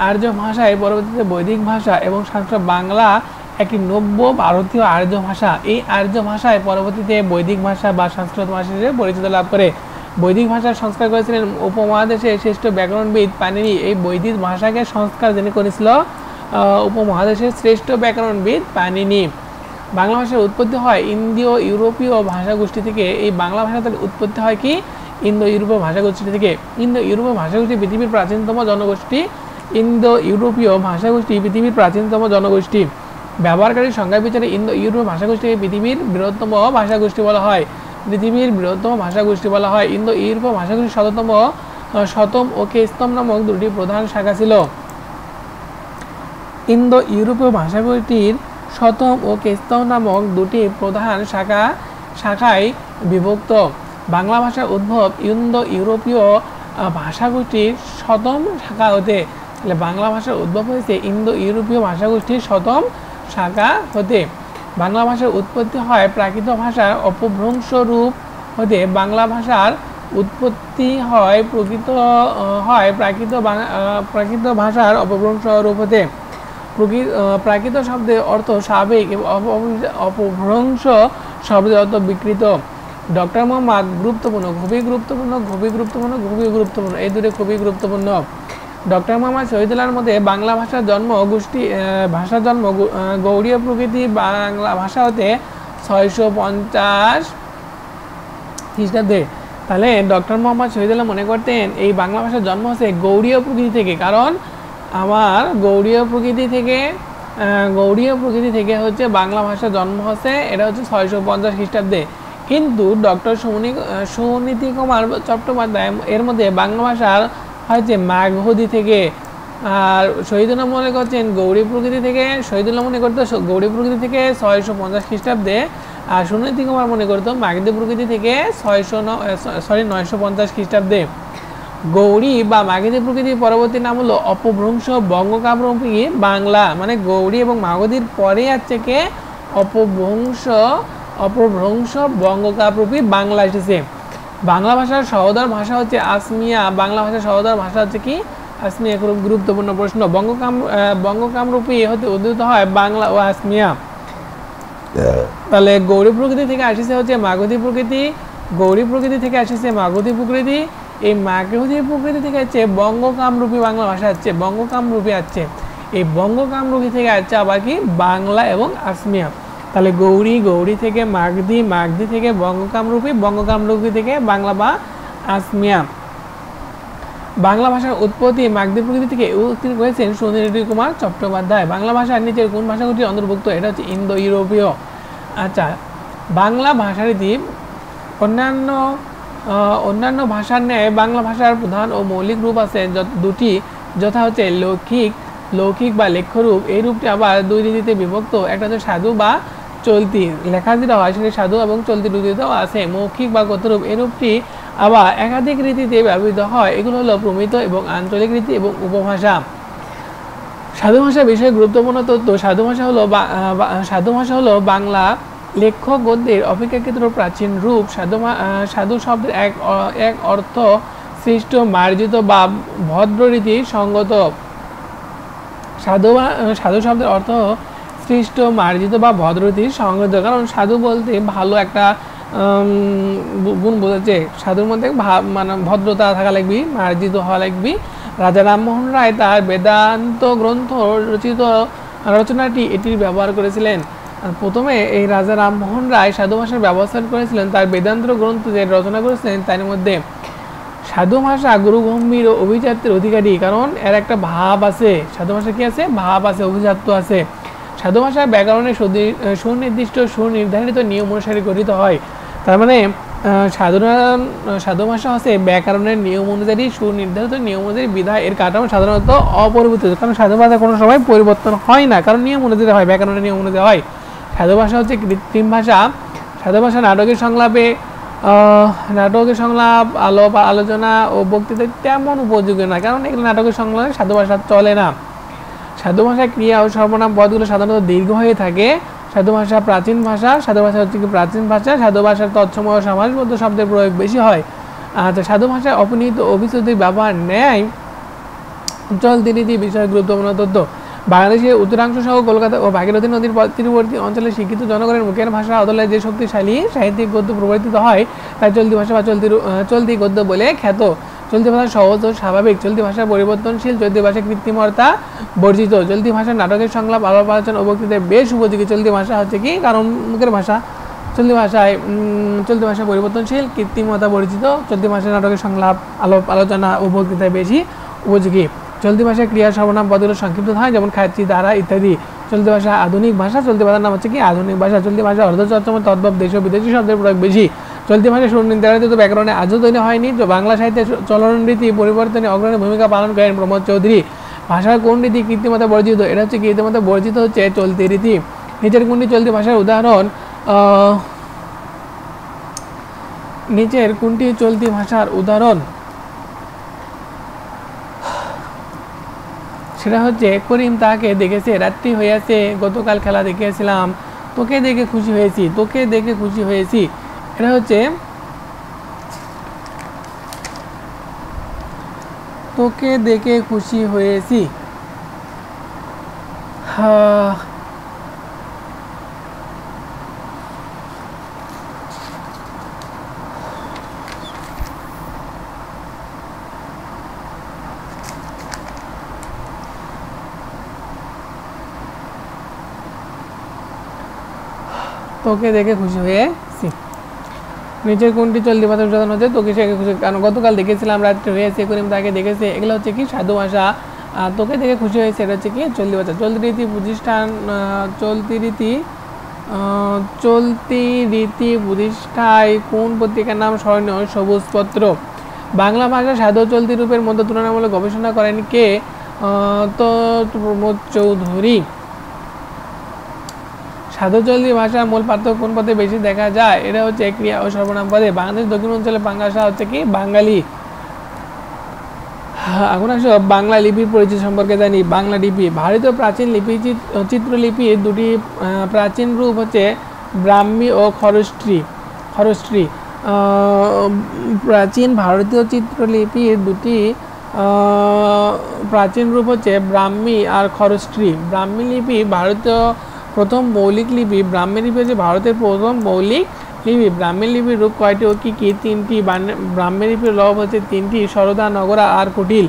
Speaker 1: আর্য ভাষায় পরবর্তীতে বৈদিক ভাষা এবং সংস্কৃত। বাংলা একটি নব্য ভারতীয় আর্য ভাষা। এই আর্য ভাষায় পরবর্তীতে বৈদিক ভাষা বা সংস্কৃত ভাষা হিসেবে পরিচিতি লাভ করে। বৈদিক ভাষার সংস্কার করেছিলেন উপমহাদেশের শ্রেষ্ঠ ব্যাকরণবিদ পাণিনি। এই বৈদিক ভাষাকে সংস্কার যিনি করেছিল উপমহাদেশের শ্রেষ্ঠ ব্যাকরণবিদ পাণিনি। বাংলা ভাষার উৎপত্তি হয় ইন্দো ইউরোপীয় ভাষাগোষ্ঠী থেকে। এই বাংলা ভাষার উৎপত্তি হয় কি ইন্দো ইউরোপীয় ভাষাগোষ্ঠী থেকে। ইন্দো ইউরোপীয় ভাষাগোষ্ঠী পৃথিবীর প্রাচীনতম জনগোষ্ঠী। ইন্দো ইউরোপীয় ভাষাগোষ্ঠী পৃথিবীর প্রাচীনতম জনগোষ্ঠী। ব্যবহারকারী সংখ্যার বিচারে ইন্দো ইউরোপীয় ভাষাগোষ্ঠীকে পৃথিবীর বৃহত্তম ভাষাগোষ্ঠী বলা হয়। ইন্দো ইউরোপীয় ভাষাগোষ্ঠীর শতম ও কেস্তম নামক দুটি প্রধান শাখা ছিল। ইন্দো ইউরোপীয় ভাষাগোষ্ঠীর শতম ও কেস্তম নামক দুটি প্রধান শাখায় বিভক্ত। বাংলা ভাষার উদ্ভব ইন্দো ইউরোপীয় ভাষাগোষ্ঠীর শতম শাখা হতে। তাহলে বাংলা ভাষার উদ্ভব হয়েছে ইন্দো ইউরোপীয় ভাষাগোষ্ঠীর শতম শাখা হতে। বাংলা ভাষার উৎপত্তি হয় প্রাকৃত ভাষার অপভ্রংশ রূপ হতে। বাংলা ভাষার উৎপত্তি হয় প্রাকৃত ভাষার অপভ্রংশ রূপ হতে। প্রাকৃত শব্দের অর্থ স্বাভাবিক এবং অপভ্রংশ শব্দের অর্থ বিকৃত। ডক্টর মোহাম্মদ খুবই গুরুত্বপূর্ণ। এই দুটো খুবই গুরুত্বপূর্ণ। ডক্টর মোহাম্মদ শহীদুল্লাহর মধ্যে বাংলা ভাষার জন্ম গৌড়ীয় প্রকৃতি বাংলা ভাষা হতে 650 খ্রিস্টাব্দে। তাহলে ডক্টর মোহাম্মদ শহীদুল্লাহ মনে করতেন এই বাংলা ভাষার জন্ম হচ্ছে গৌড়ীয় প্রকৃতি থেকে। কারণ আমার গৌড়ীয় প্রকৃতি থেকে হচ্ছে বাংলা ভাষার জন্ম হচ্ছে, এটা হচ্ছে 650 খ্রিস্টাব্দে। কিন্তু ডক্টর সুনীতি কুমার চট্টোপাধ্যায় এর মধ্যে বাংলা ভাষার হচ্ছে মাগধী থেকে। আর শহীদুল্লাহ মনে করছেন গৌড়ী প্রকৃতি থেকে। শহীদুল্লাহ মনে করতো গৌড়ী প্রকৃতি থেকে 650 খ্রিস্টাব্দে, আর সুনীতি কুমার মনে করতো মাগধী প্রকৃতি থেকে 950 খ্রিস্টাব্দে। গৌড়ী বা মাগধী প্রকৃতির পরবর্তী নাম হলো অপভ্রংশ বঙ্গকামরূপী বাংলা। মানে গৌড়ী এবং মাগধীর পরে আছে কে অপভ্রংশ বঙ্গকামরূপী বাংলা এসেছে। বাংলা ভাষার সহোদর ভাষা হচ্ছে আসমিয়া। বাংলা ভাষার সহোদর ভাষা হচ্ছে কি আসমিয়া। খুব গুরুত্বপূর্ণ প্রশ্ন। বঙ্গকামরূপী হতে উদ্ভূত হয় বাংলা ও আসমিয়া। তাহলে গৌড়ী প্রকৃতি থেকে আসছে হচ্ছে মাগধী প্রকৃতি। গৌড়ী প্রকৃতি থেকে আসছে মাগধী প্রকৃতি। এই মাগধী প্রকৃতি থেকে হচ্ছে বঙ্গকামরূপী বাংলা ভাষা হচ্ছে বঙ্গকামরূপী আছে। এই বঙ্গকামরূপী থেকে আসছে আবার কি বাংলা এবং আসমিয়া। তাহলে গৌড়ী থেকে মাগধী থেকে বঙ্গকামরূপী থেকে বাংলা বা আসমিয়া। বাংলা ভাষার উৎপত্তি মাগধী প্রকৃতি থেকে উত্তীর্ণ করেছেন সুনীতি কুমার চট্টোপাধ্যায়। বাংলা ভাষার নিচের কোন ভাষাগুলি অন্তর্ভুক্ত? এটা হচ্ছে ইন্দো ইউরোপীয়। আচ্ছা, বাংলা ভাষারীতি অন্যান্য ভাষার ন্যায় বাংলা ভাষার প্রধান ও মৌলিক রূপ আছে দুটি, যথা হচ্ছে লৌকিক বা লেখ্যরূপ। এই রূপটি আবার দুই রীতিতে বিভক্ত। একটা হচ্ছে সাধু বা চলতি। লেখা যেটা হয় সেটি সাধু এবং চলতি রূপেও আছে। মৌখিক বা কথ্যরূপ এই রূপটি আবার একাধিক রীতিতে ব্যবহৃত হয়। এগুলো হলো প্রমিত এবং আঞ্চলিক রীতি এবং উপভাষা। সাধু ভাষা বিষয়ে গুরুত্বপূর্ণ তথ্য। সাধু ভাষা হলো বাংলা লেখ্য গদ্যের অপেক্ষাকৃত প্রাচীন রূপ। সাধু শব্দের এক অর্থ সৃষ্ট, মার্জিত বা ভদ্র রীতি সঙ্গত। সাধু শব্দের অর্থ সৃষ্ট, মার্জিত বা ভদ্র রীতি সঙ্গত। কারণ সাধু বলতে ভালো একটা গুণ বোঝাচ্ছে। সাধুর মধ্যে মানে ভদ্রতা থাকা লাগবে, মার্জিত হওয়া লাগবে। রাজা রামমোহন রায় তার বেদান্ত গ্রন্থ রচনাটি এটির ব্যবহার করেছিলেন। প্রথমে এই রাজা রামমোহন রায় সাধু ভাষার ব্যবস্থা করেছিলেন। তার বেদান্ত গ্রন্থ যে রচনা করেছিলেন তার মধ্যে সাধু ভাষা গুরু গম্ভীর ও অভিজাত্যের অধিকারী। কারণ এর একটা ভাব আছে। সাধু ভাষা কি আছে? ভাব আছে, অভিজাত্য আছে। সাধু ভাষায় ব্যাকরণের সুনির্দিষ্ট সুনির্ধারিত নিয়ম অনুসারে গঠিত হয়। তার মানে সাধু ভাষা হচ্ছে ব্যাকরণের নিয়ম অনুযায়ী, সুনির্ধারিত নিয়ম অনুযায়ী বিধায় এর কাঠামো সাধারণত অপরিবর্তিত। কারণ সাধু ভাষা কোনো সময় পরিবর্তন হয় না, কারণ নিয়ম অনুযায়ী হয়, ব্যাকরণের নিয়ম অনুযায়ী হয়। সাধু ভাষা হচ্ছে কৃত্রিম ভাষা। সাধু ভাষা নাটকের সংলাপ, আলোচনা ও বক্তৃতা তেমন উপযোগী না, কারণ এগুলো নাটকের সংলাপে সাধু ভাষা চলে না। সাধু ভাষায় ক্রিয়া ও সর্বনাম পদগুলো সাধারণত দীর্ঘ হয়ে থাকে। সাধু ভাষা প্রাচীন ভাষা। সাধু ভাষা হচ্ছে কি প্রাচীন ভাষা। সাধু ভাষার তৎসম ও সমাজবদ্ধ শব্দের প্রয়োগ বেশি হয়। তো সাধু ভাষায় অপনীত অভিশ্রুতির ব্যবহার নেয়। চলতি রীতি বিষয়ে গুরুত্বপূর্ণ তথ্য। বাংলাদেশের উত্তরাংশ সহ কলকাতা ও ভাগীরথী নদীর তীরবর্তী অঞ্চলে শিক্ষিত জনগণের মুখের ভাষা আদলে যে শক্তিশালী সাহিত্যিক গদ্য প্রবর্তিত হয় তাই চলতি ভাষা বা চলতি গদ্য বলে খ্যাত। চলতি ভাষা সহজ ও স্বাভাবিক। চলতি ভাষা পরিবর্তনশীল। চলতি ভাষা কৃত্রিমতা বর্জিত। চলতি ভাষা নাটকের সংলাপ, আলাপ আলোচনা ও বক্তৃতায় বেশ উপযোগী। চলতি ভাষা হচ্ছে কি? কারণ মুখের ভাষা। চলতি ভাষা পরিবর্তনশীল, কৃত্রিমতা বর্জিত। চলতি ভাষা নাটকের সংলাপ, আলোচনা ও বক্তৃতায় বেশি উপযোগী। চলতি ভাষায় ক্রিয়া সর্বনাম পদগুলো সংক্ষিপ্ত হয়, যেমন খাচ্ছি, দ্বারা ইত্যাদি। চলতি ভাষা আধুনিক ভাষা। চলতি ভাষার নাম হচ্ছে কি? আধুনিক ভাষা। চলতি ভাষা অর্ধচর্চম, তদ্ভব, দেশ ও বিদেশি শব্দের প্রয়োগ বেশি। চলতি ভাষা সুনির্ধারিত ব্যাকরণে আজও তৈরি হয়নি। বাংলা সাহিত্যে চলন রীতি পরিবর্তনে অগ্রণী ভূমিকা পালন করেন প্রমোদ চৌধুরী। ভাষার কোন রীতি কৃত্রিমতা বর্জিত? এটা হচ্ছে কৃত্রিমতা বর্জিত হচ্ছে চলতি রীতি। নিচের কোনটি চলতি ভাষার উদাহরণ? নিচের কোনটি চলতি ভাষার উদাহরণ? সেটা হচ্ছে করিম তাকে দেখেছে, রাত্রি হইয়াছে, গতকাল খেলা দেখেছিলাম, তোকে দেখে খুশি হয়েছি, তোকে দেখে খুশি হয়েছি। এটা হচ্ছে তোকে দেখে খুশি হয়েছি। তোকে দেখে খুশি হয়েছি। নিচের কোনটি চলতি ভাষার উদাহরণ হচ্ছে তোকে সে খুশি? কারণ গতকাল দেখেছিলাম, রাত্রে হয়েছে, করিম তাকে দেখেছে, এগুলো হচ্ছে কি? সাধু ভাষা। তোকে দেখে খুশি হয়েছে এটা হচ্ছে কি? চলতি ভাষা। চলতি রীতি প্রতিষ্ঠান। চলতি রীতি প্রতিষ্ঠায় কোন পত্রিকার নাম স্মরণীয়? সবুজপত্র। বাংলা ভাষা সাধু চলতি রূপের মধ্যে তুলনামূলক গবেষণা করেন কে? তো প্রমোদ চৌধুরী। সাধু চলতি ভাষার মূল পার্থক্য কোন পদে বেশি দেখা যায়? এটা হচ্ছে ক্রিয়া ও সর্বনাম পদে। বাংলাদেশ দক্ষিণ অঞ্চলে বাংলা ভাষা হচ্ছে কি? বাঙালি। এখন আসো বাংলা লিপির পরিচয় সম্পর্কে জানি। বাংলা লিপি ভারতীয় প্রাচীন লিপি চিত্রলিপির দুটি প্রাচীন রূপ হচ্ছে ব্রাহ্মী ও খরস্ট্রী। প্রাচীন ভারতীয় চিত্রলিপির দুটি প্রাচীন রূপ হচ্ছে ব্রাহ্মী আর খরস্ট্রী। ব্রাহ্মী লিপি ভারতীয় প্রথম মৌলিক লিপি। ব্রাহ্মী লিপি হচ্ছে ভারতের প্রথম মৌলিক লিপি। ব্রাহ্মী লিপির রূপ কয়টি ও কি কি? তিনটি। ব্রাহ্মী লিপির লব হচ্ছে তিনটি: সরদা, নগরা আর কুটিল।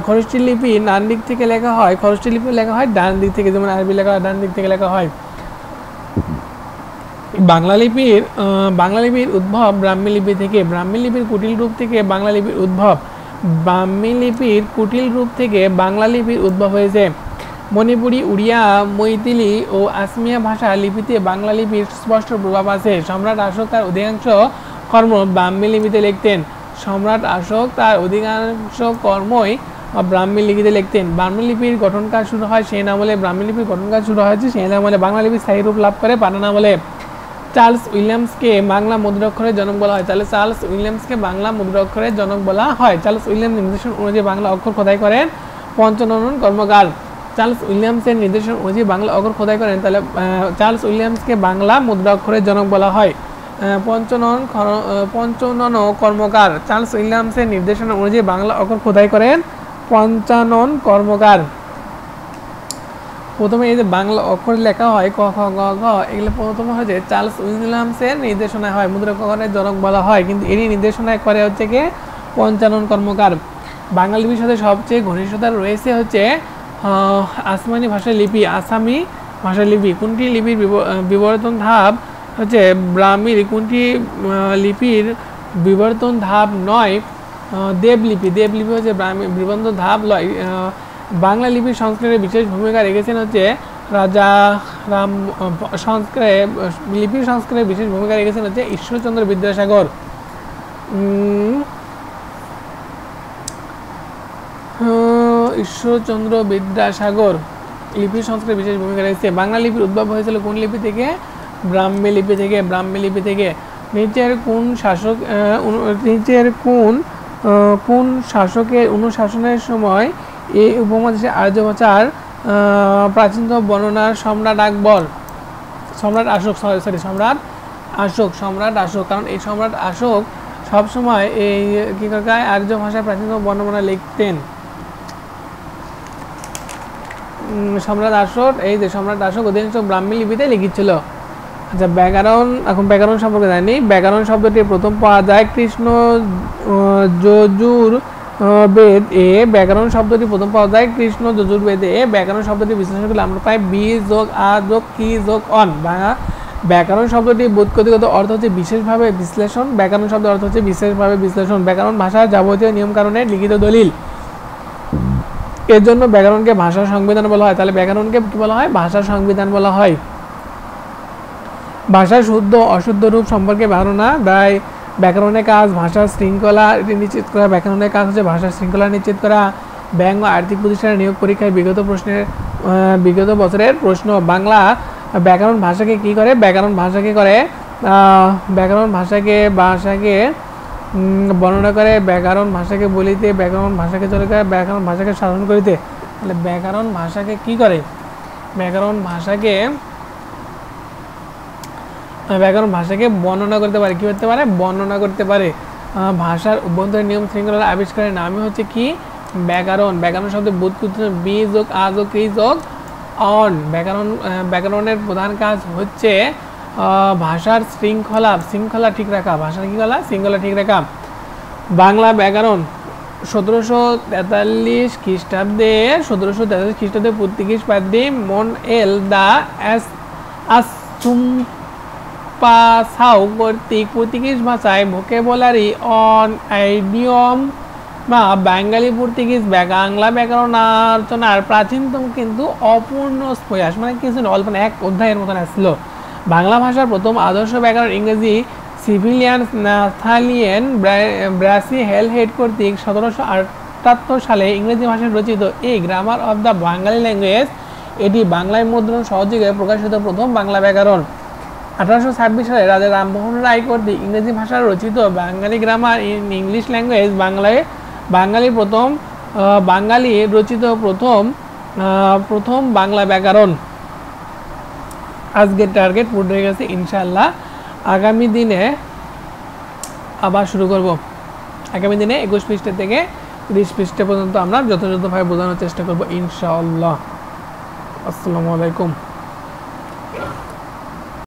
Speaker 1: খরস্ট্রী লিপি ডান দিক থেকে লেখা হয়। খরস্ট্রী লিপি লেখা হয় ডান দিক থেকে, যেমন আরবি লেখা ডান দিক থেকে লেখা হয়। বাংলা লিপির উদ্ভব ব্রাহ্মী লিপি থেকে। ব্রাহ্মী লিপির কুটিল রূপ থেকে বাংলা লিপির উদ্ভব। ব্রাহ্মী লিপির কুটিল রূপ থেকে বাংলা লিপির উদ্ভব হয়েছে। মণিপুরি, উড়িয়া, মৈথিলি ও আসমিয়া ভাষা লিপিতে বাংলা লিপির স্পষ্ট প্রভাব আছে। সম্রাট অশোক তার অধিকাংশ কর্ম ব্রাহ্মী লিপিতে লিখতেন। ব্রাহ্মী লিপিতে লিখতেন। ব্রাহ্মী লিপির গঠন কাজ শুরু হয় সেন আমলে। ব্রাহ্মী লিপির গঠন কাজ শুরু হয়েছে সেন আমলে। বাংলা লিপি স্থায়ী রূপ লাভ করে পাঠান আমলে। চার্লস উইলিয়ামসকে বাংলা মুদ্রাক্ষরের জনক বলা হয়। তাহলে চার্লস উইলিয়ামসকে বাংলা মুদ্রাক্ষরের জনক বলা হয়। চার্লস উইলিয়াম নির্দেশন অনুযায়ী বাংলা অক্ষর খোদাই করেন পঞ্চানন কর্মকার। চার্লস উইলিয়ামসের নির্দেশন অনুযায়ী বাংলা অক্ষর খোদাই করেন, তাহলে চার্লস উইলিয়ামসকে বাংলা মুদ্রাক্ষরের জনক বলা হয়। পঞ্চানন কর্মকার। চার্লস উইলিয়ামসের নির্দেশনা অনুযায়ী বাংলা অক্ষর খোদাই করেন পঞ্চানন কর্মকার। প্রথমে এই যে বাংলা অক্ষর লেখা হয় ক খ গ ঘ, এগুলো প্রথমে হচ্ছে চার্লস উইলিয়ামসের নির্দেশনায় হয়, মুদ্রাক্ষরের জনক বলা হয়, কিন্তু এরই নির্দেশনায় করে হচ্ছে কি পঞ্চানন কর্মকার। বাংলা লিপির সাথে সবচেয়ে ঘনিষ্ঠতা রয়েছে হচ্ছে আসমানি ভাষা লিপি, আসামি ভাষা লিপি। কোনটি লিপির বিবর্তন ধাপ হচ্ছে ব্রাহ্মীর? কোনটি লিপির বিবর্তন ধাপ নয়? দেবলিপি। দেবলিপি হচ্ছে বিবর্তন ধাপ নয়। বাংলা লিপির সংস্কারে বিশেষ ভূমিকা রেখেছেন হচ্ছে রাজা রাম। সংস্কারে লিপির সংস্কারে বিশেষ ভূমিকা রেখেছেন হচ্ছে ঈশ্বরচন্দ্র বিদ্যাসাগর। ঈশ্বরচন্দ্র বিদ্যাসাগর লিপির সংস্কারে বিশেষ ভূমিকা রেখেছে। বাংলা লিপির উদ্ভব হয়েছিল কোন লিপি থেকে? ব্রাহ্মী লিপি থেকে। ব্রাহ্মী লিপি থেকে। নিচের কোন শাসকের অনুশাসনের সময় এই উপমহাদেশে আর্য ভাষার প্রাচীনতম বর্ণনার? সম্রাট আকবর। সম্রাট অশোক, সম্রাট অশোক। কারণ এই সম্রাট অশোক সবসময় এই কি করে আর্য ভাষায় প্রাচীনতম বর্ণনা লিখতেন। সম্রাট অশোক, এই যে সম্রাট অশোক অধিকাংশ ব্রাহ্মী লিপিতে লিখেছিল। আচ্ছা, ব্যাকরণ। এখন ব্যাকরণ সম্পর্কে জানি। ব্যাকরণ শব্দটি প্রথম পাওয়া যায় কৃষ্ণ যজুর বেদ এ। ব্যাকরণ শব্দটি প্রথম পাওয়া যায় কৃষ্ণ যজুর্বেদে। ব্যাকরণ শব্দটি বিশ্লেষণ করলে আমরা পাই বি যোগ আ যোগ কি যোগ অন। ব্যাকরণ শব্দটি বোধগতিগত অর্থ হচ্ছে বিশেষভাবে বিশ্লেষণ। ব্যাকরণ শব্দের অর্থ হচ্ছে বিশেষভাবে বিশ্লেষণ। ব্যাকরণ ভাষার যাবতীয় নিয়মকানুনের লিখিত দলিল। এর জন্য ব্যাকরণকে ভাষার সংবিধান বলা হয়। তাহলে ব্যাকরণকে কি বলা হয়? ভাষার সংবিধান বলা হয়। ভাষার শুদ্ধ অশুদ্ধ রূপ সম্পর্কে ধারণা দেয়। ব্যাকরণের কাজ ভাষার শৃঙ্খলা নিশ্চিত করা। ব্যাকরণের কাজ হচ্ছে ভাষার শৃঙ্খলা নিশ্চিত করা। ব্যাংক ও আর্থিক প্রতিষ্ঠানের নিয়োগ পরীক্ষায় বিগত বছরের প্রশ্ন। বাংলা ব্যাকরণ ভাষাকে কি করে? ব্যাকরণ ভাষাকে বর্ণনা করে। ব্যাকরণ ভাষাকে বলিতে। ব্যাকরণ ভাষাকে চলে করে। ব্যাকরণ ভাষাকে সাধন করিতে। তাহলে ব্যাকরণ ভাষাকে কি করে? ব্যাকরণ ভাষাকে বর্ণনা করতে পারে। কি করতে পারে? বর্ণনা করতে পারে। ভাষার অভ্যন্তরীণ নিয়ম শৃঙ্খলার আবিষ্কারের নামই হচ্ছে কি? ব্যাকরণ। ব্যাকরণ শব্দ বোধ বি যোগ আ যোগ কি যোগ অন। ব্যাকরণের প্রধান কাজ হচ্ছে ভাষার শৃঙ্খলা ঠিক রাখা। ভাষার কি বলা? শৃঙ্খলা ঠিক রাখা। বাংলা ব্যাকরণ 1743 খ্রিস্টাব্দে পর্তুগিজ পাদ্রী মনএল দা আসুম্পাসাও কর্তৃক পর্তুগিজ ভাষায় ভোকেবুলারি অন আইডিয়ম বা বাঙালি পর্তুগিজ বাংলা ব্যাকরণ আলোচনার প্রাচীনতম কিন্তু অপূর্ণ প্রয়াস, মানে কিছু অল্প এক অধ্যায়ের মতন আসছিল। বাংলা ভাষার প্রথম আদর্শ ব্যাকরণ ইংরেজি সিভিলিয়ান নাথালিয়ান ব্রাসি হেলহেড কর্তৃক 1778 সালে ইংরেজি ভাষায় রচিত এই grammar of the Bengali language, এটি বাংলায় মুদ্রণ সহযোগে প্রকাশিত প্রথম বাংলা ব্যাকরণ। 1826 সালে রাজা রামমোহন রায় কর্তৃক ইংরেজি ভাষায় রচিত বাঙালি গ্রামার ইন ইংলিশ ল্যাঙ্গুয়েজ বাঙালি রচিত প্রথম বাংলা ব্যাকরণ। আজকের টার্গেট পূর্ণ হয়ে গেছে, ইনশাআল্লাহ আগামী দিনে আবার শুরু করব। আগামী দিনে 21 পৃষ্ঠা থেকে 30 পৃষ্ঠা পর্যন্ত আমরা যথাযথভাবে বোঝানোর চেষ্টা করব ইনশাআল্লাহ। আসসালামু আলাইকুম।